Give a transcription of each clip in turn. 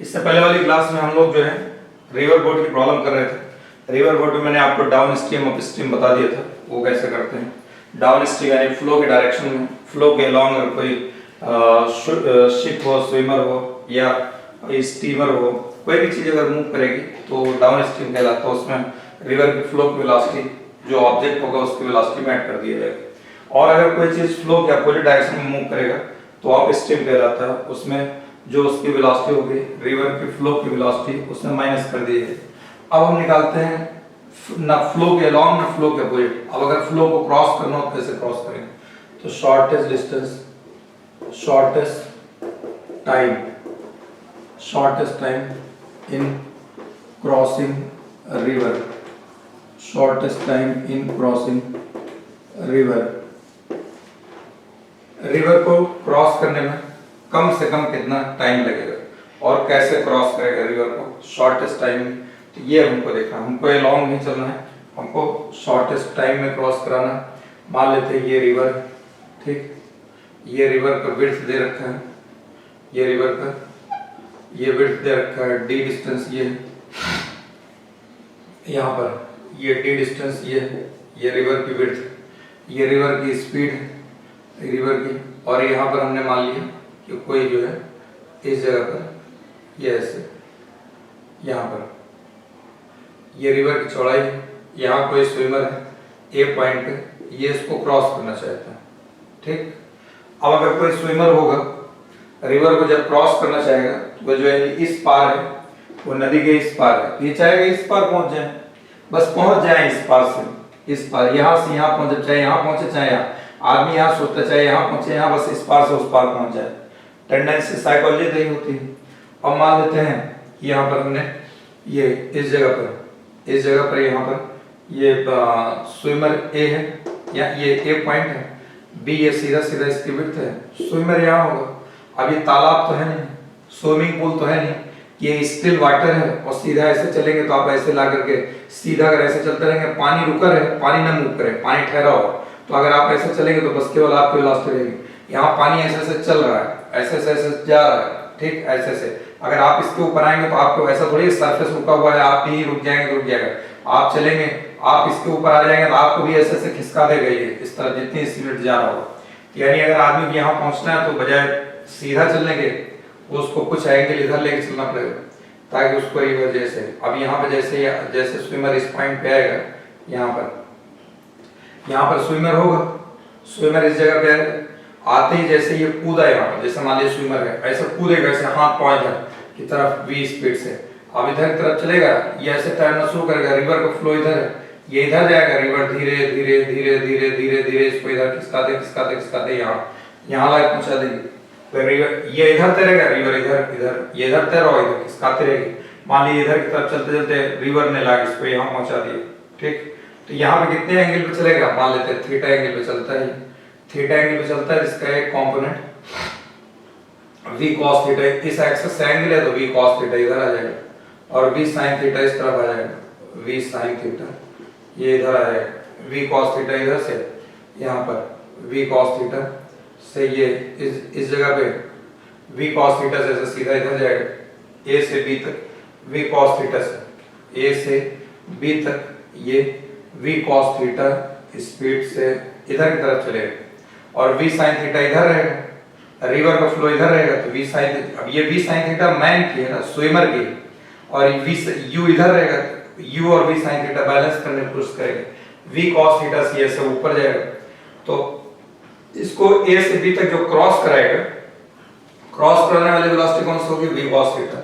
इससे पहले वाली क्लास में हम लोग जो है रिवर बोट की प्रॉब्लम कर रहे थे। रिवर बोट में मैंने आपको डाउन स्ट्रीम अप स्ट्रीम बता दिया था, वो कैसे करते हैं। डाउन स्ट्रीम यानी फ्लो के डायरेक्शन में, फ्लो के अलॉन्ग अगर कोई शिप हो, स्विमर हो या स्टीमर हो, कोई भी चीज अगर मूव करेगी तो डाउन स्ट्रीम कहलाता है। उसमें रिवर की फ्लो की वेलोसिटी जो ऑब्जेक्ट होगा उसकी वेलोसिटी में ऐड कर दिया जाएगा। और अगर कोई चीज फ्लो के अपोजिट डायरेक्शन में मूव करेगा तो अप स्ट्रीम कहलाता है। उसमें जो उसकी वेलोसिटी होगी, रिवर की फ्लो की वेलोसिटी, उसमें माइनस कर दी है। अब हम निकालते हैं ना फ्लो के अलॉन्ग ना फ्लो के अपोजिट। अब अगर फ्लो को क्रॉस करना हो कैसे क्रॉस करेंगे, तो shortest distance, shortest time in crossing river, shortest time in crossing river. River को क्रॉस करने में कम से कम कितना टाइम लगेगा और कैसे क्रॉस करेगा रिवर को शॉर्टेस्ट टाइम में, तो ये हमको देखना। हमको ये लॉन्ग नहीं चलना है, हमको शॉर्टेस्ट टाइम में क्रॉस कराना है। मान लेते हैं ये रिवर, ठीक, ये रिवर का विड्थ दे रखा है, ये रिवर का ये विड्थ दे रखा है, डी डिस्टेंस ये है, यहाँ पर ये डी डिस्टेंस ये है, ये रिवर की विड्थ, ये रिवर की स्पीड है रिवर की। और यहाँ पर हमने मान लिया कि कोई जो है इस जगह पर ये ऐसे, यहाँ पर ये रिवर की चौड़ाई, यहाँ कोई स्विमर है ए पॉइंट पे, ये इसको क्रॉस करना चाहता है, ठीक। अब अगर कोई स्विमर होगा रिवर को जब क्रॉस करना चाहेगा तो वो जो है इस पार है, वो नदी के इस पार है, ये चाहेगा इस पार पहुंच जाए, बस पहुंच जाए इस पार से इस पार, यहाँ से यहाँ पहुंचे, चाहे यहाँ पहुंचे चाहे यहाँ, आदमी यहाँ सोचता चाहे यहाँ पहुंचे, यहाँ बस इस पार से उस पार पहुंच जाए। टेंडेंसी साइकोलॉजी तो ही होती है। अब मान लेते हैं कि यहाँ पर हमने ये इस जगह पर यहाँ पर ये स्विमर ए है या ये ए पॉइंट है, बी ये सीधा सीधा इसकी विड्थ है, स्विमर यहाँ होगा। अब ये तालाब तो है नहीं, स्विमिंग पूल तो है नहीं कि ये स्टिल वाटर है और सीधा ऐसे चलेंगे तो आप ऐसे ला करके सीधा अगर ऐसे चलते रहेंगे, पानी रुका रहे, पानी ना मूव करे, पानी ठहरा हो, तो अगर आप ऐसे चलेंगे तो बस केवल आपकी वेलोसिटी रहेगी। यहाँ पानी ऐसे ऐसे चल रहा है, ऐसे ऐसे जा रहा है, ठीक, ऐसे ऐसे। अगर आप इसके ऊपर आएंगे तो आपको ऐसा थोड़ी सरफेस रुका हुआ है, आप भी रुक जाएंगे तो रुक जाएगा। आप चलेंगे, आप इसके ऊपर आ जाएंगे तो आपको भी ऐसे ऐसे खिसका देगा ये इस तरह, जितनी स्पीड जा रहा होगा। यानी अगर आदमी को यहाँ पहुंचना है तो बजाय सीधा चलने के उसको कुछ एंगल इधर लेके चलना पड़ेगा ताकि उसको रिवर जैसे, अब यहाँ पे जैसे स्विमर इस पॉइंट पे आएगा, यहाँ पर स्विमर होगा, स्विमर इस जगह पे आते ही जैसे ये कूदा यहाँ पर, जैसे मान लीजिए स्विमर है, ऐसे कूदेगा ऐसे हाथ पांव इधर की तरफ वी स्पीड से, अब इधर की तरफ चलेगा, ये ऐसे तैरना शुरू करेगा, रिवर का फ्लो इधर है, ये इधर जाएगा, रिवर धीरे धीरे धीरे धीरे धीरे धीरे इसको इधर खिसकाते यहाँ लायक पहुंचा देगी। तो रिवर ये इधर तैरेगा, रिवर इधर ये इधर तैर रहा है, इधर खिसकाते रहेगी। मान लीजिए इधर की तरफ चलते चलते रिवर ने लाके इसको यहाँ पहुंचा दिया, ठीक। तो यहाँ पे कितने एंगल पे चलेगा, मान लेते हैं थीटा एंगल पे चलता है, थीटा एंगल पे चलता है, इसका एक कंपोनेंट v cos थीटा, इस एक्सिस से एंगल है तो v cos थीटा इधर आ जाएगा और v sin थीटा इस तरफ आ जाएगा, v sin थीटा ये इधर आ जाएगा, v cos थीटा इधर से यहाँ पर v cos थीटा से ये इस जगह पे v cos थीटा से सीधा इधर जाएगा a से b तक, v cos थीटा से a से b तक ये v cos थीटा स्पीड से इधर की तरफ चलेगा और v sin थीटा इधर रहेगा, रिवर का फ्लो इधर रहेगा तो v sin, अब ये v sin थीटा मैन की है ना, स्विमर की, और u इधर रहेगा, u और v sin थीटा बैलेंस करने की कोशिश करेगा, v cos थीटा से ऐसे ऊपर जाएगा। तो इसको a से b तक जो क्रॉस कराएगा, क्रॉस कराने वाली वेलोसिटी कौन सी होगी, v cos थीटा,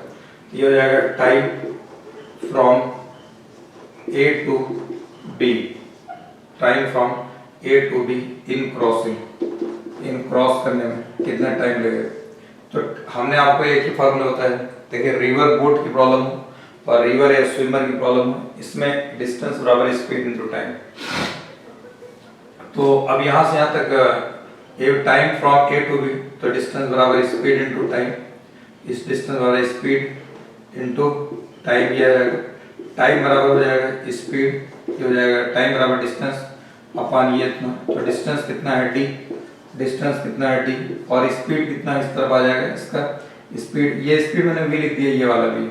ये हो जाएगा time from a to b, time from a to b in crossing, in cross करने में कितना टाइम लगेगा। तो हमने आपको एक ही फॉर्मूला होता है, देखिए रिवर बोट की प्रॉब्लम हो और रिवर या स्विमर की प्रॉब्लम हो, इसमें डिस्टेंस बराबर स्पीड इनटू टाइम। तो अब यहाँ से यहाँ तक ये time from A to B, तो डिस्टेंस बराबर स्पीड इनटू टाइम, इस डिस्टेंस बराबर स्पीड इनटू टाइम, ये आएगा टाइम बराबर हो जाएगा स्पीड, ये हो जाएगा टाइम बराबर डिस्टेंस अपॉन ये इतना। तो डिस्टेंस कितना है d, डिस्टेंस कितना है d और स्पीड कितना इस तरफ आ जाएगा इसका स्पीड, ये स्पीड मैंने v लिख दिया, ये वाला भी,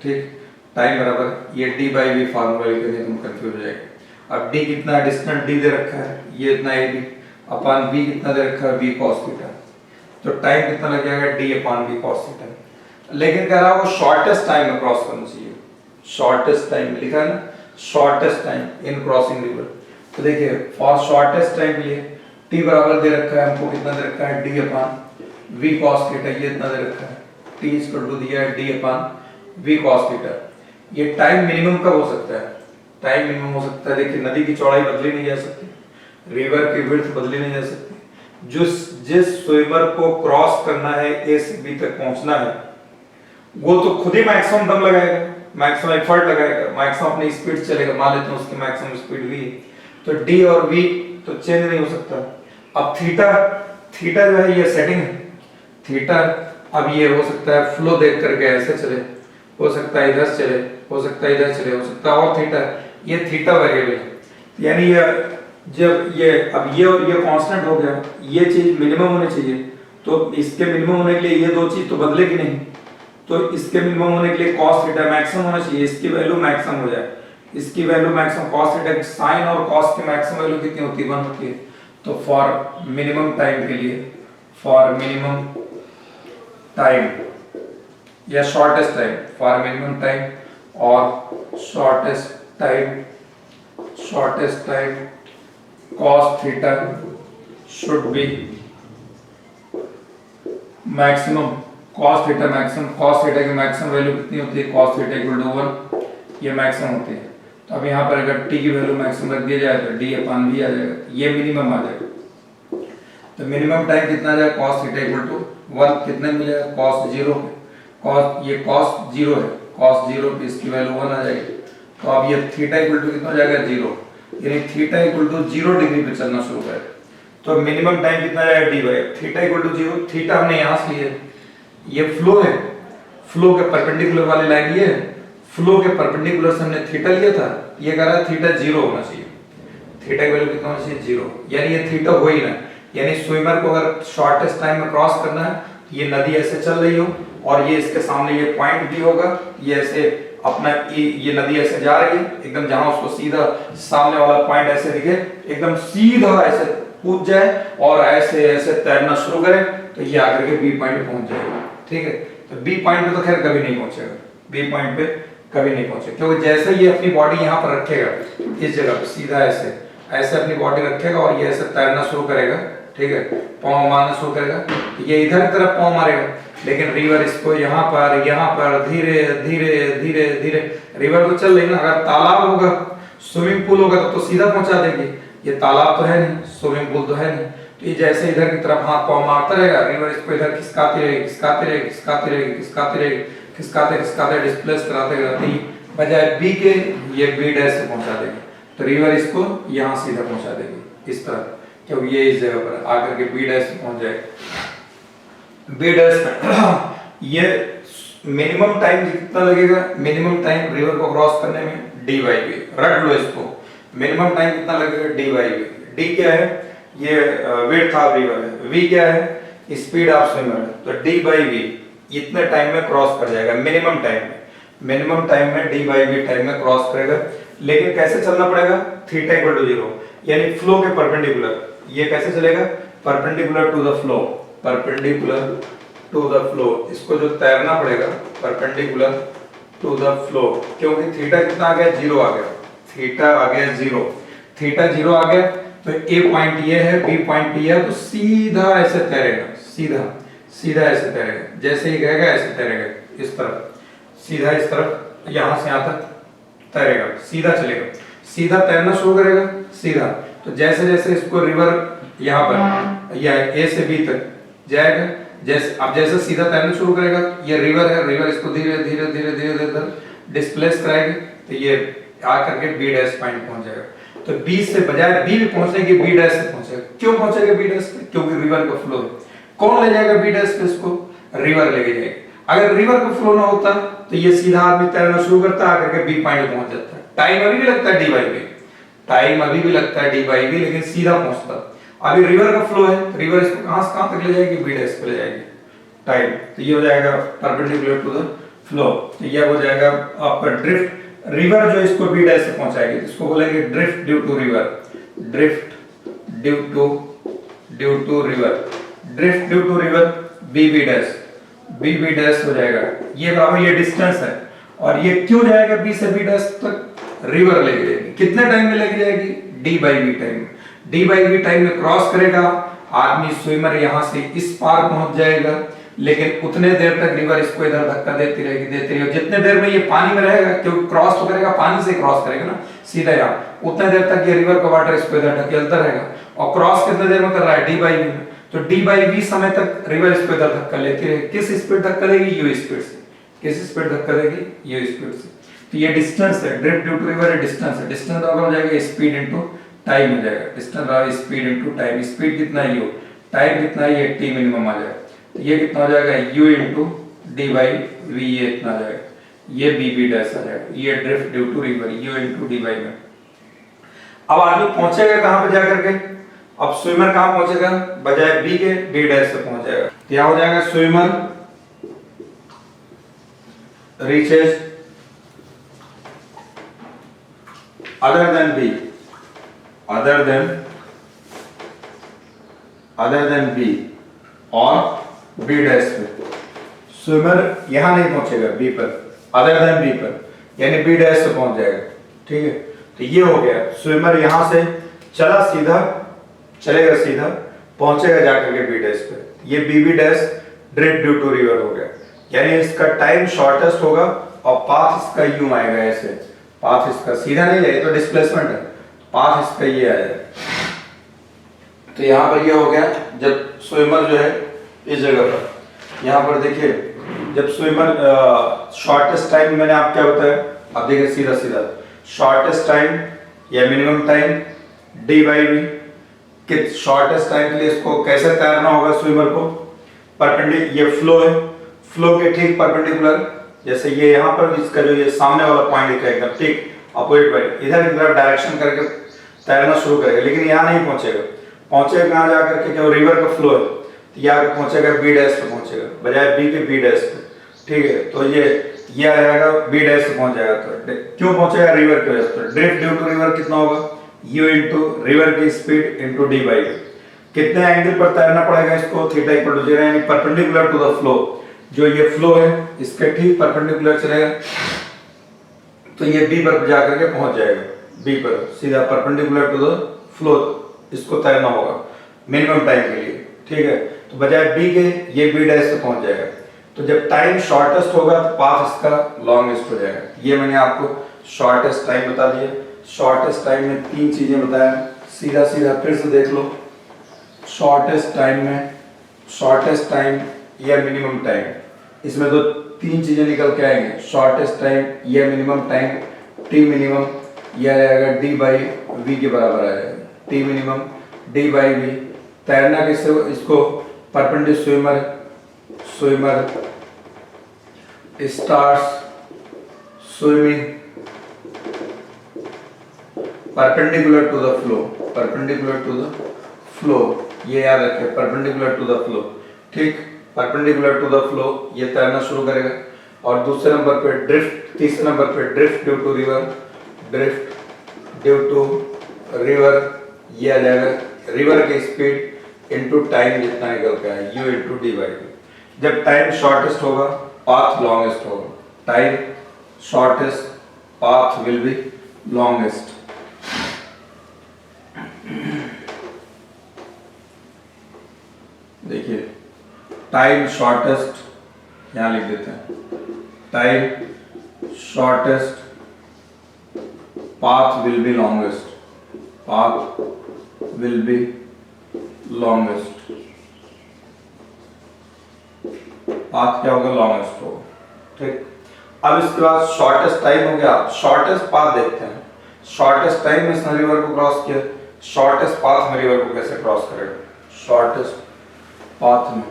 ठीक। टाइम बराबर ये d बाई वी फार्मूला लिख दें, तुम कंफ्यूज हो जाएगा। अब d कितना डिस्टेंस d दे रखा है, ये इतना ab अपान v कितना दे रखा है, v cos थीटा, तो टाइम कितना लग जाएगा, d अपान v cos थीटा। लेकिन कह रहा है वो शॉर्टेस्ट टाइम में क्रॉस करना चाहिए, शॉर्टेस्ट टाइम लिखा है ना, shortest time in crossing river. तो देखिए फॉर शॉर्टेस्ट टाइम के लिए t बराबर दे रखा है हमको, कितना दे रखा है, d अपान v cos थीटा, ये इतना दे रखा है, t इक्वल टू दिया है d अपान v cos थीटा। ये टाइम मिनिमम कब हो सकता है, टाइम मिनिमम हो सकता है, देखिए नदी की चौड़ाई बदली नहीं जा सकती, रिवर की विड्थ बदली नहीं जा सकती, जिस स्विमर को क्रॉस करना है ए से बी तक पहुंचना है, वो तो खुद ही मैक्सिमम दम लगाएगा, मैक्सिमम एफर्ट लगाएगा, मैक्सिमम अपनी स्पीड चलेगा, मान लेते हैं उसकी मैक्सिमम स्पीड v है, तो d और v तो चेंज नहीं हो सकता। अब थीटा जो है ये सेटिंग है, थीटा अब ये हो सकता है फ्लो देख करके ऐसे चले, हो सकता है इधर चले, हो सकता है इधर चले, हो सकता है और थीटा, ये थीटा वेरिएबल है, यानी ये जब ये अब ये और ये कांस्टेंट हो गया, ये चीज मिनिमम होनी चाहिए, तो इसके मिनिमम होने के लिए ये दो चीज तो बदलेगी नहीं, तो इसके मिनिमम होने के लिए cos थीटा मैक्सिमम होना चाहिए, इसकी वैल्यू मैक्सिमम हो जाए, इसकी वैल्यू मैक्सिमम cos थीटा की साइन और cos की मैक्सिमम वैल्यू कितनी होती है, 1 होती है। तो फॉर मिनिमम टाइम के लिए, फॉर मिनिमम टाइम या shortest time, for minimum time और shortest time cos theta should be maximum, cos theta maximum, cos theta की मैक्सिमम वैल्यू कितनी होती है, cos थीटा इक्वल टू 1, ये मैक्सिमम होती है। तो अब यहाँ पर अगर t की वैल्यू मैक्सिमम रख दिया जाए तो d अपान v आ जाएगा, ये मिनिमम आ जाएगा। तो मिनिमम टाइम कितना आ जाएगा, cos थीटा इक्वल टू 1, कितने मिलेगा, cos 0, cos ये cos 0 है, cos 0 पे इसकी वैल्यू 1 आ जाएगी। तो अब ये थीटा इक्वल टू कितना हो जाएगा, 0, यानी थीटा इक्वल टू 0 डिग्री पे चलना शुरू करेगा। तो मिनिमम टाइम कितना आएगा, d by theta equal to 0, theta हमने यहाँ से लिया, ये फ्लो है, फ्लो के परपेंडिकुलर वाली लाइन ये है, फ्लो के परपेंडिकुलर से हमने थीटा लिया था, ये कह रहा है थीटा 0 होना चाहिए, थीटा की वैल्यू कितना होना चाहिए, 0, यानी ये थीटा हो ही ना, यानी स्विमर को अगर शॉर्टेस्ट टाइम में क्रॉस करना है, ये नदी ऐसे चल रही हो और ये इसके सामने ये पॉइंट भी होगा, ये ऐसे अपना ये नदी ऐसे जा रही है, एकदम जहां उसको सीधा सामने वाला पॉइंट ऐसे दिखे, एकदम सीधा ऐसे कूद जाए और ऐसे ऐसे तैरना शुरू करे, तो ये आकर के बी पॉइंट पे पहुंच जाएगा, ठीक है। तो बी पॉइंट पे तो खैर कभी नहीं पहुंचेगा, बी पॉइंट पे कभी नहीं पहुंचेगा, क्योंकि जैसे ये अपनी बॉडी यहाँ पर रखेगा इस जगह पे सीधा ऐसे ऐसे अपनी बॉडी रखेगा और ये ऐसे तैरना शुरू करेगा, ठीक है, पाँव मारना शुरू करेगा, ये इधर की तरफ पाँव मारेगा, लेकिन रिवर इसको यहाँ पर धीरे धीरे धीरे धीरे, रिवर तो चल रही ना, अगर तालाब होगा, स्विमिंग पूल होगा तो सीधा पहुंचा देगी, ये तालाब तो है नहीं, स्विमिंग पूल तो है नहीं, तो ये जैसे इधर की तरफ हाथ पाँव मारता रहेगा, रिवर इसको इधर खिसकाती रहेगी, खिसकाती रहेगी, खिसकाती रहेगी, खिसकाती रहेगी, खिसकाते खिसकाते डिस्प्लेस कराते कराते ही बजाय बी के ये बी डैश से पहुंचा देगी, तो रिवर इसको यहाँ सीधा पहुंचा देगी इस तरह, क्योंकि ये इस जगह पर आकर के बी डैश पहुंच जाएगा। बी डैश में ये मिनिमम टाइम कितना लगेगा, मिनिमम टाइम रिवर को क्रॉस करने में डी बाई वी, रट लो इसको, मिनिमम टाइम कितना लगेगा, डी बाई वी। डी क्या है, ये विड्थ ऑफ रिवर है, वी क्या है, स्पीड ऑफ स्विमर है, तो डी बाई वी इतने टाइम में क्रॉस कर जाएगा, मिनिमम टाइम में, मिनिमम टाइम में डी बाई वी टाइम में क्रॉस करेगा। लेकिन कैसे चलना पड़ेगा, थीटा इक्वल टू 0, यानी फ्लो के परपेंडिकुलर, ये कैसे चलेगा, perpendicular to the flow, perpendicular to the flow, इसको जो तैरना पड़ेगा परपेंडिकुलर टू द फ्लो, क्योंकि थीटा कितना आ गया, 0 आ गया, थीटा आ गया 0, थीटा 0 आ गया, तो ए पॉइंट ये है, बी पॉइंट ये है, तो सीधा ऐसे तैरेगा, सीधा सीधा ऐसे तैरेगा, जैसे ही गएगा ऐसे तैरेगा, इस तरफ सीधा, इस तरफ यहां से यहां तक तैरेगा, सीधा चलेगा, सीधा तैरना शुरू करेगा, सीधा, तो जैसे जैसे इसको रिवर यहाँ पर या ए से बी तक जाएगा, जैसे अब जैसे सीधा तैरना शुरू करेगा, ये रिवर है, रिवर इसको धीरे धीरे धीरे धीरे धीरे डिस्प्लेस कराएगी, तो ये आकर के बी डैश पॉइंट पहुंच जाएगा। तो बी से बजाय बी पे पहुंचने की बी डैश से पहुंचेगा, क्यों पहुंचेगा बी डैश पे, क्योंकि रिवर का फ्लो है। कौन ले जाएगा बी डैश पे इसको, रिवर लेके जाएगी। अगर रिवर का फ्लो ना होता तो ये सीधा आदमी तैरना शुरू करता, आकर के बी पॉइंट पे पहुंच जाता है, टाइम अभी भी लगता है डी बाई वी, टाइम अभी भी लगता है डी बाई वी, लेकिन सीधा पहुंचता। अभी रिवर का फ्लो है, रिवर इसको कहां से कहां तक ले जाएगी, बी डैश पे ले जाएगी, टाइम, तो ये हो जाएगा परपेंडिकुलर टू द फ्लो। तो ये हो जाएगा आपका ड्रिफ्ट, रिवर जो इसको बी डैश से पहुंचाएगी इसको बोलेंगे drift due to river, drift due to river, drift due to river B B dash, B B dash हो जाएगा। ये बराबर ये डिस्टेंस है, और ये क्यों जाएगा बी से बी डैश तक, रिवर लेके जाएगी। कितने टाइम में लेके जाएगी, D by V time, D by V time में क्रॉस करेगा आदमी, स्विमर यहां से इस पार पहुंच जाएगा, लेकिन उतने देर तक रिवर इसको इधर धक्का देती रहेगी। जितने देर में ये पानी में रहेगा, क्योंकि क्रॉस तो करेगा, पानी से क्रॉस करेगा ना सीधा यहाँ, उतने देर तक ये रिवर का वाटर इसको इधर ढकेलता रहेगा। और क्रॉस कितने देर में कर रहा है, डी बाई वी में, तो डी बाई वी समय तक रिवर इसको इधर धक्का लेती रहेगी। किस स्पीड धक्का देगी, यू स्पीड से। किस स्पीड धक्का देगी, यू स्पीड से। तो ये डिस्टेंस है, drift due to river distance है, डिस्टेंस बराबर हो जाएगा स्पीड इनटू टाइम हो जाएगा, डिस्टेंस बराबर स्पीड इनटू टाइम। स्पीड कितना है, यू, टाइम कितना है, ये टी मिनिमम आ जाएगा। तो ये कितना हो जाएगा, u into D by V, ये इतना आ जाएगा, ये बी बी डैश आ जाएगा, ये drift due to river, u into D by में। अब आदमी पहुंचेगा कहां पे जाकर के, अब स्विमर कहां पहुंचेगा, बजाय बी के बी डैश से पहुंच जाएगा। क्या हो जाएगा, swimmer reaches other than B, other than B और बी डैश पे। स्विमर यहां नहीं पहुंचेगा बी पर, अदर देन बी पर, यानी बी डैश से पहुंच जाएगा। ठीक है, तो ये हो गया, स्विमर यहां से चलेगा सीधा, पहुंचेगा जाकर के बी डैश पे। ये B B dash drift due to river हो गया, यानी इसका टाइम शॉर्टेस्ट होगा और पाथ इसका यूं आएगा, ऐसे पाथ इसका सीधा नहीं जाएगा, तो डिस्प्लेसमेंट है, पाथ इसका ये आएगा। तो यहाँ पर ये हो गया, जब स्विमर जो है इस जगह पर, यहाँ पर देखिए, जब स्विमर शॉर्टेस्ट टाइम मैंने आप क्या बताया, अब देखिए सीधा सीधा शॉर्टेस्ट टाइम या minimum time D by V, कि शॉर्टेस्ट टाइम के लिए इसको कैसे तैरना होगा स्विमर को, परपेंडिकुलर, ये फ्लो है, फ्लो के ठीक परपेंडिकुलर, जैसे ये यहाँ पर इसका जो ये सामने वाला पॉइंट है एकदम ठीक अपोजिट पॉइंट, इधर की तरफ डायरेक्शन करके तैरना शुरू करेगा, लेकिन यहाँ नहीं पहुंचेगा। पहुंचेगा कहाँ जाकर के, क्या रिवर का फ्लो है, तो यहाँ पहुंचेगा बी डैश पे पहुंचेगा, बजाय बी के बी डैश पे। ठीक है, तो ये आ जाएगा बी डैश से पहुंच जाएगा। तो क्यों पहुंचेगा, रिवर की वजह से। ड्रिफ्ट ड्यू टू रिवर कितना होगा, u इंटू रिवर की speed into D by V. कितने एंगल पर तैरना पड़ेगा इसको, थीटा इक्वल टू 0, यानी परपेंडिकुलर टू द फ्लो, जो ये फ्लो है इसके ठीक परपेंडिकुलर चलेगा, तो ये बी पर जाकर के पहुंच जाएगा, बी पर सीधा परपेंडिकुलर टू द फ्लो इसको तैरना होगा मिनिमम टाइम के लिए। ठीक है, तो बजाय बी के ये बी डैश से पहुंच जाएगा। तो जब टाइम शॉर्टेस्ट होगा तो पाथ इसका लॉन्गेस्ट हो जाएगा। ये मैंने आपको शॉर्टेस्ट टाइम बता दिया। शॉर्टेस्ट टाइम में 3 चीजें बताया, सीधा सीधा फिर से देख लो। शॉर्टेस्ट टाइम में, शॉर्टेस्ट टाइम या मिनिमम टाइम, इसमें तो 3 चीजें निकल के आएंगे, शॉर्टेस्ट टाइम या मिनिमम टाइम, टी मिनिमम यह आएगा डी बाई वी के बराबर आ जाएगा, T minimum d by v. तैरना कैसे, इसको perpendicular, swimmer starts swimming perpendicular to the flow, perpendicular to the flow, ये याद रखें, परपेंडिकुलर टू द फ्लो। ठीक, परपेंडिकुलर टू द फ्लो ये तैरना शुरू करेगा। और दूसरे नंबर पे ड्रिफ्ट, तीसरे नंबर पे drift due to river, drift due to river, ये आ जाएगा रिवर की स्पीड इनटू टाइम जितना निकल के आए, u into D by v. जब टाइम शॉर्टेस्ट होगा पाथ लॉन्गेस्ट होगा, time shortest path will be longest. देखिए टाइम शॉर्टेस्ट यहां लिख देते हैं, time shortest path will be longest, path will be longest, path क्या होगा, लॉन्गेस्ट होगा। ठीक, अब इसके बाद शॉर्टेस्ट टाइम हो गया, शॉर्टेस्ट पाथ देखते हैं। शॉर्टेस्ट टाइम में इसने रिवर को क्रॉस किया, शॉर्टेस्ट पाथ में रिवर को कैसे क्रॉस करेगा, शॉर्टेस्ट पाथ में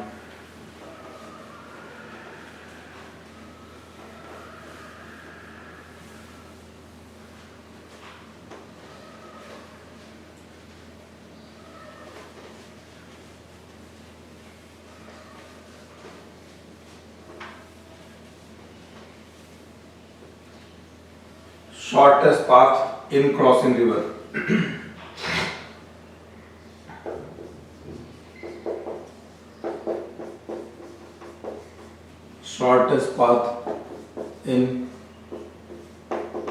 shortest path in crossing river. Shortest path in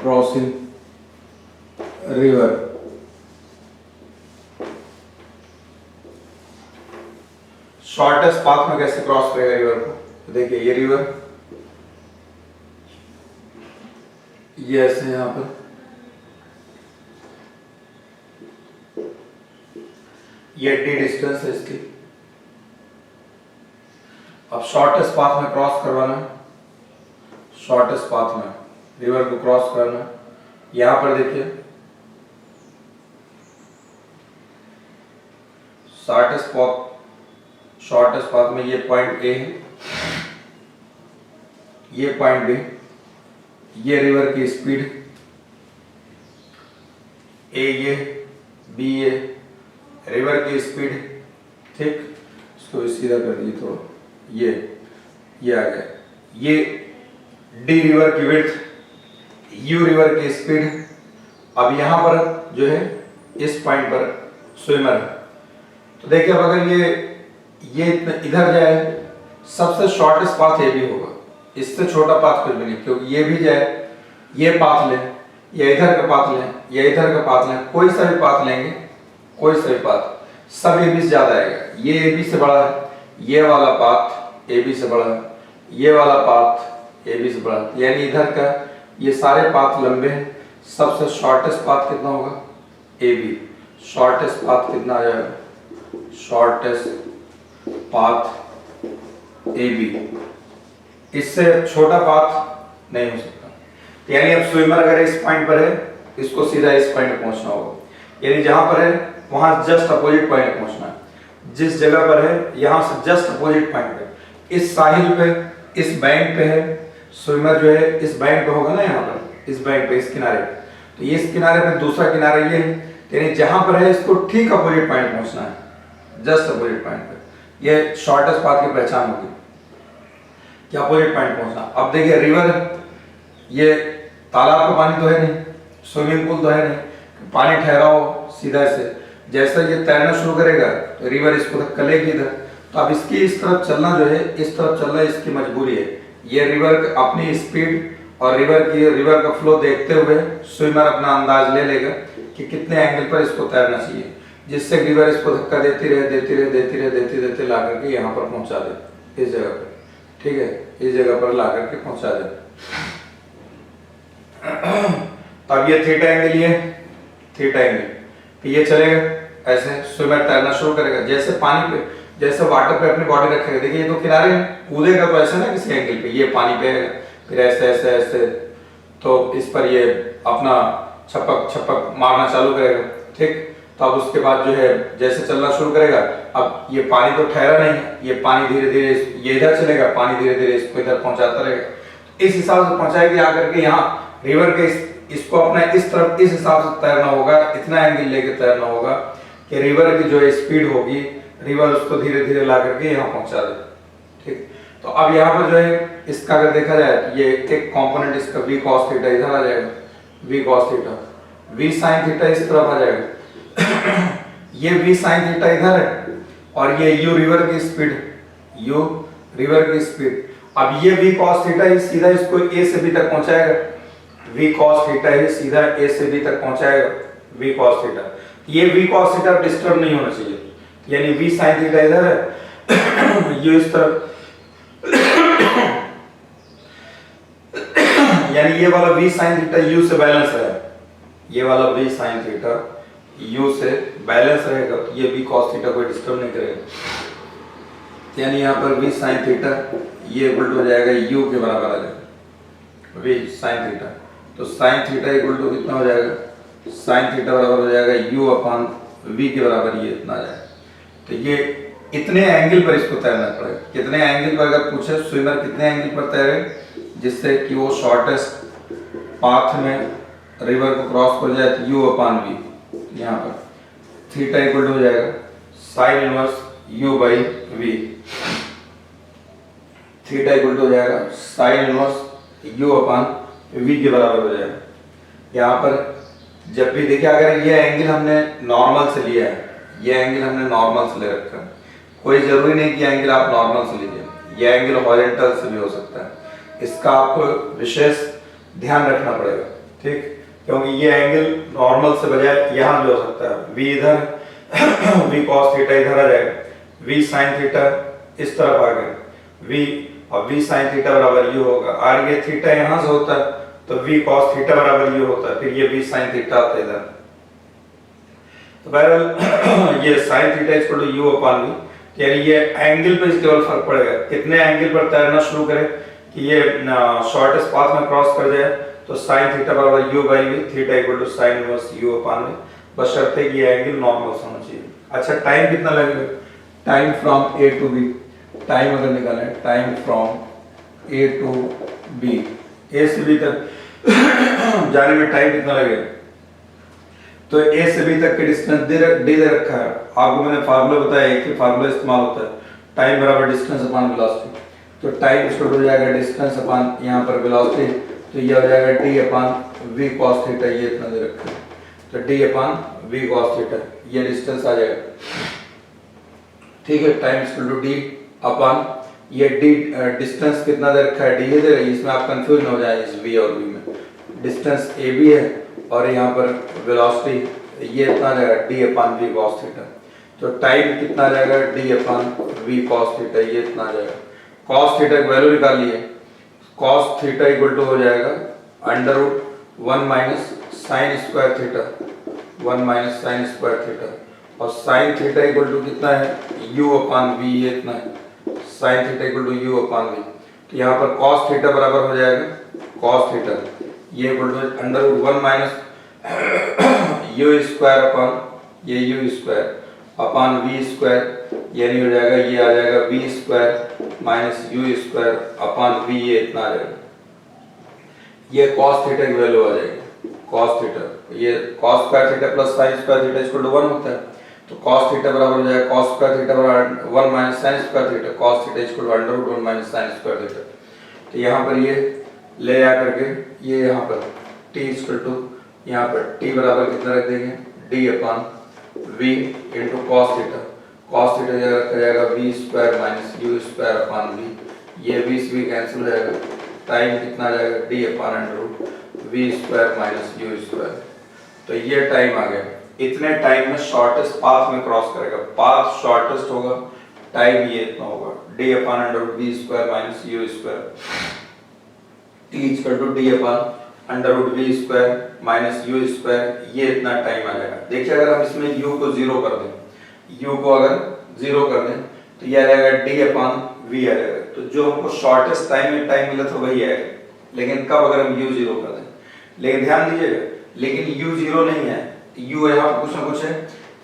crossing river. Shortest path में कैसे क्रॉस करेगा रिवर को? तो देखिए ये रिवर, ये ऐसे यहां पर, ये डी डिस्टेंस है इसकी। अब शॉर्टेस्ट पाथ में क्रॉस करवाना, शॉर्टेस्ट पाथ में रिवर को क्रॉस करना, यहां पर देखिए शॉर्टेस्ट पाथ में ये पॉइंट ए है, ये पॉइंट बी, ये रिवर की स्पीड ए, ये बी, ये रिवर की स्पीड, ठीक। इसको सीधा कर दीजिए थोड़ा, ये आ गया, ये डी रिवर की विड्थ, यू रिवर की स्पीड। अब यहां पर जो है इस पॉइंट पर स्विमर है, तो देखिए अब अगर ये इधर जाए, सबसे शॉर्टेस्ट पाथ ये भी होगा, इससे छोटा पाथ कुछ भी नहीं, क्योंकि ये भी जाए, ये पाथ ले, या इधर का पाथ लें, या इधर का पाथ लें, कोई सा भी पाथ लेंगे, कोई सा भी पाथ, सब ए बी से ज्यादा आएगा। ये ए बी से बड़ा है, ये वाला पाथ ए बी से बड़ा है, ये वाला पाथ ए बी से बड़ा है, यानी इधर का ये सारे पाथ लंबे हैं। सबसे शॉर्टेस्ट पाथ कितना होगा? A B. शॉर्टेस्ट पाथ कितना आ जाएगा? शॉर्टेस्ट पाथ ए बी, इससे छोटा पाथ नहीं हो सकता। यानी अब स्विमर अगर इस पॉइंट पर है, इसको सीधा इस पॉइंट पे पहुंचना होगा, यानी जहां पर है वहां जस्ट अपोजिट पॉइंट पहुंचना है। जिस जगह पर है यहां से जस्ट अपोजिट पॉइंट पे, इस साहिल पे, इस बैंक पे है स्विमर, जो है इस बैंक पे होगा ना, यहाँ पर इस बैंक पे, इस किनारे, तो ये इस किनारे पे, दूसरा किनारा ये है, यानी जहां पर है इसको ठीक अपोजिट पॉइंट पहुंचना है, जस्ट अपोजिट पॉइंट पे। ये शॉर्टेस्ट पाथ की पहचान होगी कि अपोजिट पॉइंट पहुंचना। अब देखिए रिवर, ये तालाब का पानी तो है नहीं, स्विमिंग पूल तो है नहीं, पानी ठहरा हो सीधा से, जैसा ये तैरना शुरू करेगा तो रिवर इसको धक्केलेगी इधर, तो अब इसकी इस तरफ चलना जो है, इस तरफ चलना इसकी मजबूरी है। ये रिवर अपनी स्पीड और रिवर का फ्लो देखते हुए स्विमर अपना अंदाज ले लेगा कि कितने एंगल पर इसको तैरना चाहिए, जिससे रिवर इसको धक्का देती रहे ला करके यहाँ पर पहुंचा दे, इस जगह पर, ठीक है, इस जगह पर ला करके पहुंचा दे। तब ये थीटा एंगल, ये थीटा एंगल, फिर ये चलेगा ऐसे, स्विमर तैरना शुरू करेगा, जैसे पानी पे, जैसे वाटर पे अपनी बॉडी रखेगा, देखिए ये तो किनारे कूदेगा तो ऐसे ना किसी एंगल पे, ये पानी पे है, फिर ऐसे, तो इस पर ये अपना छपक मारना चालू करेगा, ठीक। तो अब उसके बाद जो है जैसे चलना शुरू करेगा, अब ये पानी तो ठहरा नहीं है, ये पानी धीरे धीरे ये इधर चलेगा, पानी धीरे धीरे इसको इधर पहुंचाता रहेगा, इस हिसाब से पहुंचाएगी आकर के यहाँ रिवर के इसको अपना इस तरफ इस हिसाब से तैरना होगा, इतना एंगल लेके तैरना होगा कि रिवर की जो स्पीड होगी, रिवर उसको धीरे धीरे ला करके यहाँ पहुंचा दे, ठीक। तो अब यहाँ पर जो है इसका अगर देखा जाए, ये एक कंपोनेंट इसका v cos थीटा इधर आ जाएगा, v cos theta, v sin theta इस तरफ आ जाएगा, ये v sin थीटा इधर है, और ये u रिवर की स्पीड, u रिवर की स्पीड। अब ये v cos थीटा ही सीधा इसको a से b तक पहुंचाएगा, v cos थीटा ही सीधा a से b तक पहुंचाएगा, v cos थीटा। ये v cos थीटा डिस्टर्ब नहीं होना चाहिए, यानी v sin थीटा इधर है, ये इस तरफ, यानी ये वाला v sin थीटा u से बैलेंस है, ये वाला v sin थीटा u से बैलेंस रहेगा, ये v cos थीटा को डिस्टर्ब नहीं करेगा, यानी यहाँ पर v sin थीटा ये इक्वल टू हो जाएगा u के बराबर आ जाएगा, v sin थीटा, तो sin थीटा इक्वल टू कितना हो जाएगा? sin थीटा बराबर हो जाएगा u अपॉन v के बराबर, ये इतना आ जाएगा। तो ये इतने एंगल पर इसको तैरना पड़ेगा, कितने एंगल पर, अगर पूछे स्विमर कितने एंगल पर तैरे जिससे कि वो शॉर्टेस्ट पाथ में रिवर को क्रॉस कर जाए, तो u अपॉन v, यहाँ पर थीटा इक्वल हो जाएगा sine inverse u by v, theta equal हो जाएगा sine inverse u upon v के बराबर हो जाएगा। यहाँ पर जब भी देखिए, अगर ये एंगल हमने नॉर्मल से लिया है, ये एंगल हमने नॉर्मल से ले रखा है, कोई जरूरी नहीं कि एंगल आप नॉर्मल से लीजिए, ये एंगल हॉरिजॉन्टल से भी हो सकता है। इसका आपको विशेष ध्यान रखना पड़ेगा, ठीक, क्योंकि ये एंगल नॉर्मल से बजाय यहाँ भी हो सकता है, v इधर v cos थीटा इधर आ जाएगा, v sin थीटा इस तरफ आ गया, v और v sin थीटा बराबर u होगा, और ये थीटा यहाँ से होता है तो v cos थीटा बराबर u होता है, फिर ये v sin थीटा आता है इधर। तो बहरहाल ये sin theta equal to u upon v, यानी ये एंगल पे केवल फर्क पड़ेगा, कितने एंगल पर तैरना शुरू करे कि ये शॉर्टेस्ट पाथ में क्रॉस कर जाए, तो sin थीटा बराबर u by v, theta equal to sin inverse u upon v, बशर्ते कि ये एंगल नॉर्मल होना चाहिए। अच्छा, टाइम कितना लगेगा? Time from a to b, time अगर निकालें, time from a to b, a से b तक जाने में टाइम कितना लगेगा? तो a से b तक की डिस्टेंस d दे रखा है, आपको मैंने फार्मूला बताया, एक ही फार्मूला इस्तेमाल होता है, टाइम बराबर डिस्टेंस अपॉन वेलोसिटी। तो टाइम इक्वल हो जाएगा डिस्टेंस अपॉन यहाँ पर वेलोसिटी, तो ये हो जाएगा d upon v cos theta, ये इतना दे रखा है, तो d upon v cos theta, ये डिस्टेंस आ जाएगा, ठीक है। Time equal to d upon ये d डिस्टेंस कितना दे रखा है, d दे रही है, इसमें आप कंफ्यूज न हो जाए इस v और v में, डिस्टेंस a b है और यहाँ पर वेलोसिटी ये इतना जाएगा d upon v cos theta, तो टाइम कितना जाएगा d upon v cos theta, ये इतना आ जाएगा। cos थीटा की वैल्यू निकाल लिए, cos थीटा इक्वल टू हो जाएगा under root 1 minus sine square theta, 1 minus sine square theta, और साइन थीटा इक्वल टू कितना है u अपॉन v, ये इतना है, sine theta equal to u upon v, तो यहाँ पर cos थीटा बराबर हो जाएगा cos थीटा, ये equal to under root 1 minus u square upon ये u square upon v square, यानी हो जाएगा ये आ जाएगा v square minus u square upon v, ये इतना आ जाएगा, ये cos थीटा की वैल्यू आ जाएगी, cos थीटा, ये cos square theta plus sin square theta equal to 1 होता है, तो cos थीटा बराबर हो जाएगा cos स्क्वायर थीटा बराबर 1 minus sin square theta, cos theta equal to under root 1 minus sin square theta. तो यहाँ पर ये ले आ करके ये यहाँ पर t इक्वल टू यहाँ पर t बराबर कितना रख देंगे d अपॉन v इंटू cos थीटा, cos थीटा रखा जाएगा v square minus u square upon v, ये v से v कैंसिल हो जाएगा, टाइम कितना आ जाएगा d upon under root v square minus u square, तो ये टाइम आ गया। इतने टाइम में शॉर्टेस्ट पाथ में क्रॉस करेगा, पाथ शॉर्टेस्ट होगा, टाइम ये इतना होगा d upon under root v square minus u square, t equal to d upon under root v square minus u square, ये इतना टाइम आ जाएगा। देखिए अगर हम इसमें u को जीरो कर दें, u को अगर जीरो कर दें तो ये आ जाएगा d अपॉन v आ जाएगा, तो जो हमको शॉर्टेस्ट टाइम में टाइम मिला था वही आएगा, लेकिन कब अगर हम u जीरो कर दें, लेकिन ध्यान दीजिएगा, लेकिन u जीरो नहीं है, u यहाँ पर कुछ ना कुछ है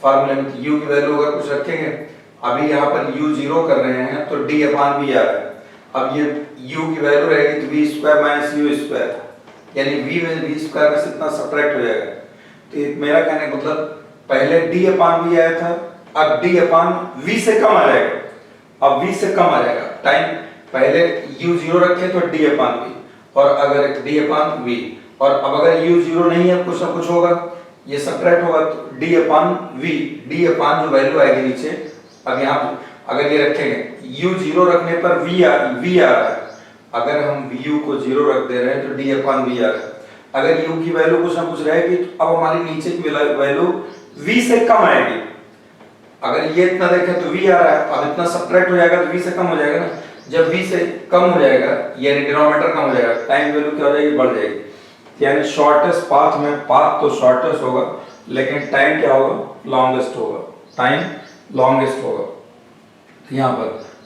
फार्मूले में, u की वैल्यू अगर कुछ रखेंगे, अभी यहाँ पर u जीरो कर रहे हैं तो d अपॉन v आ रहा है, अब ये u की वैल्यू रहेगी तो v square minus u square, यानी v में v स्क्वायर में से इतना सब्ट्रैक्ट हो जाएगा। तो मेरा कहने का मतलब पहले d अपॉन v आया था, अब d अपॉन v से कम आ जाएगा, अब v से कम आ जाएगा, टाइम पहले u जीरो रखे तो d अपॉन v, और अगर d अपॉन v, और अब अगर u जीरो नहीं है, कुछ ना कुछ होगा, ये सब्ट्रैक्ट होगा, तो d upon v, d upon जो वैल्यू आएगी नीचे, अब यहाँ अगर ये रखेंगे u जीरो रखने पर v आ रहा है, अगर हम u को जीरो रख दे रहे हैं तो d अपॉन v आ रहा है, अगर u की वैल्यू कुछ ना कुछ रहेगी तो अब हमारी नीचे की वैल्यू v से कम आएगी, अगर ये इतना देखें तो v आ रहा है, अब इतना सब्ट्रैक्ट हो जाएगा तो v से कम हो जाएगा ना, जब v से कम हो जाएगा यानी डिनोमिनेटर कम हो जाएगा, टाइम वैल्यू क्या हो जाएगी, बढ़ जाएगी, यानी शॉर्टेस्ट पाथ में, पाथ तो शॉर्टेस्ट होगा लेकिन टाइम क्या होगा, लॉन्गेस्ट होगा, टाइम लॉन्गेस्ट होगा। तो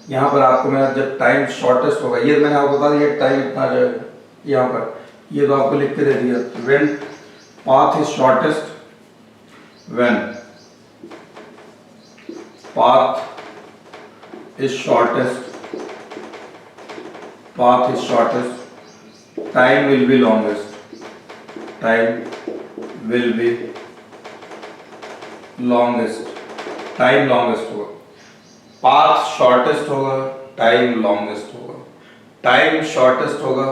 यहाँ पर आपको मेरा जब टाइम शॉर्टेस्ट होगा, ये मैंने आपको बता दिया टाइम इतना आ जाएगा, यहाँ पर ये तो आपको लिख के दे दिया, when path is shortest, when path is shortest, path is shortest, time will be longest, time will be longest, time longest होगा, पाथ शॉर्टेस्ट होगा, टाइम लॉन्गेस्ट होगा, टाइम शॉर्टेस्ट होगा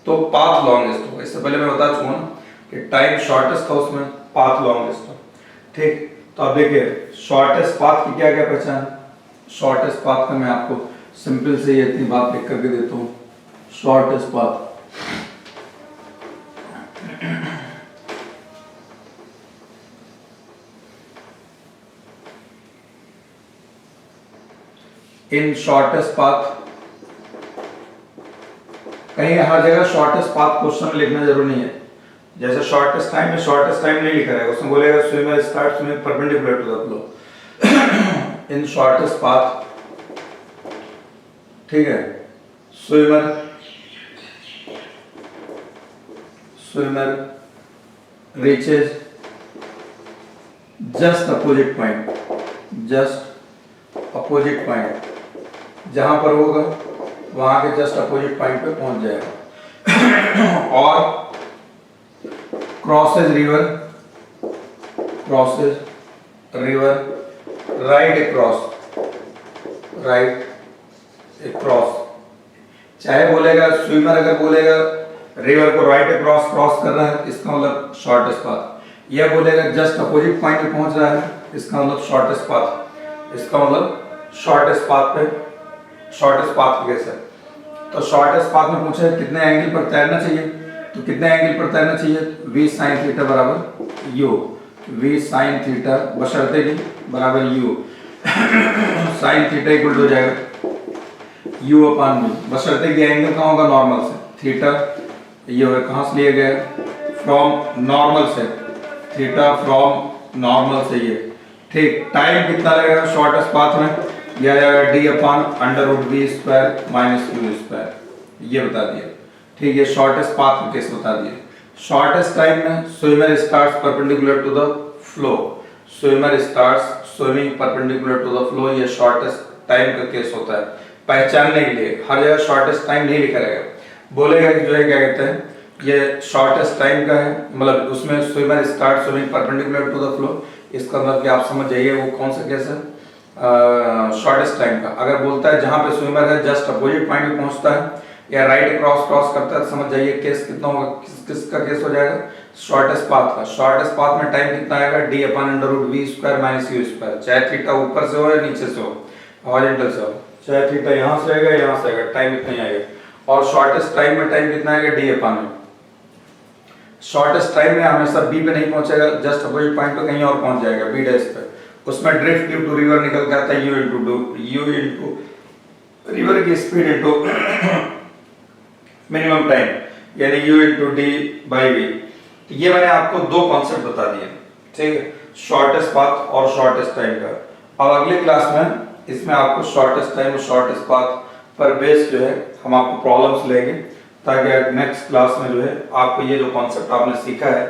तो पाथ लॉन्गेस्ट होगा। इससे पहले मैं बता चुका हूं, कि टाइम शॉर्टेस्ट था उसमें पाथ लॉन्गेस्ट था। ठीक, तो अब देखिए शॉर्टेस्ट पाथ की क्या क्या पहचान। शॉर्टेस्ट पाथ का मैं आपको सिंपल से ये इतनी बात लिख करके देता हूँ। शॉर्टेस्ट पाथ इन शॉर्टेस्ट पाथ, कहीं हर जगह शॉर्टेस्ट पाथ क्वेश्चन में लिखना जरूरी नहीं है। जैसे शॉर्टेस्ट टाइम में शॉर्टेस्ट टाइम नहीं लिखा रहेगा, उसमें बोलेगा swimmer start swimming perpendicular to the flow in shortest path. ठीक है, swimmer reaches just opposite point, just opposite point, जहां पर होगा वहां के जस्ट अपोजिट पॉइंट पे पहुंच जाएगा और क्रॉसेज रिवर राइट अक्रॉस। चाहे बोलेगा स्विमर, अगर बोलेगा रिवर को राइट अक्रॉस क्रॉस कर रहा है, इसका मतलब शॉर्टेस्ट पाथ। यह बोलेगा जस्ट अपोजिट पॉइंट पे पहुंच रहा है, इसका मतलब शॉर्टेस्ट पाथ। इसका मतलब शॉर्टेस्ट पाथ कैसे। तो शॉर्टेस्ट पाथ में पूछे कितने एंगल पर तैरना चाहिए, तो कितने एंगल पर तैरना चाहिए, v sin थीटा बराबर u, v sin थीटा बशर्ते कि बराबर u sin theta equal to हो जाएगा u अपॉन v, बशर्ते कि एंगल कहाँ होगा, नॉर्मल से। थीटा ये होगा कहाँ से लिया गया, फ्रॉम नॉर्मल से, थीटा फ्रॉम नॉर्मल से ये। ठीक, टाइम कितना लगेगा शॉर्टेस्ट पाथ में, यह आ जाएगा d upon under root v square minus u square, ये बता दिया। ठीक है, शॉर्टेस्ट पाथ का केस बता दिए। शॉर्टेस्ट टाइम में swimmer starts perpendicular to the flow, swimmer starts swimming perpendicular to the flow, ये शॉर्टेस्ट टाइम का केस होता है। पहचानने के लिए हर जगह शॉर्टेस्ट टाइम नहीं लिखा रहेगा, बोलेगा कि जो है क्या कहते हैं ये शॉर्टेस्ट टाइम का है, मतलब उसमें swimmer start swimming perpendicular to the flow, इसका मतलब कि आप समझ जाइए वो कौन सा केस है, शॉर्टेस्ट टाइम का। अगर बोलता है जहां पे स्विमर है जस्ट अपोजिट पॉइंट पे पहुंचता है या राइट क्रॉस करता है, तो समझ जाइए केस कितना होगा, किसका केस हो जाएगा, शॉर्टेस्ट पाथ का। शॉर्टेस्ट पाथ में टाइम कितना आएगा, d upon under root v square minus u square, चाहे थीटा ऊपर से हो या नीचे से हो, हॉरिजॉन्टल से हो, चाहे थीटा यहां से आएगा यहां से आएगा, टाइम इतना ही आएगा। और शॉर्टेस्ट टाइम में टाइम कितना आएगा, d अपॉन में। शॉर्टेस्ट टाइम में हमेशा b पे नहीं पहुंचेगा, जस्ट अपोजिट पॉइंट पे कहीं और पहुंच जाएगा, b डैश पे। उसमें ड्रिफ्ट ड्यू टू रिवर निकल के आता है u इनटू रिवर की स्पीड इनटू मिनिमम टाइम, यानी u into d by v। ये मैंने आपको दो कॉन्सेप्ट बता दिए, ठीक है, शॉर्टेस्ट पाथ और शॉर्टेस्ट टाइम का। अब अगले क्लास में इसमें आपको शॉर्टेस्ट टाइम और शॉर्टेस्ट पाथ पर बेस जो है हम आपको प्रॉब्लम्स लेंगे, ताकि नेक्स्ट क्लास में जो है आपको ये जो कॉन्सेप्ट आपने सीखा है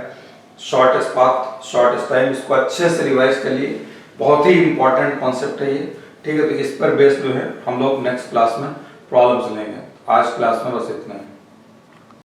शॉर्टेस्ट पाथ शॉर्टेस्ट टाइम, इसको अच्छे से रिवाइज कर लिए। बहुत ही इंपॉर्टेंट कॉन्सेप्ट है ये, ठीक है। तो इस पर बेस जो है हम लोग नेक्स्ट क्लास में प्रॉब्लम्स लेंगे। आज क्लास में बस इतना है।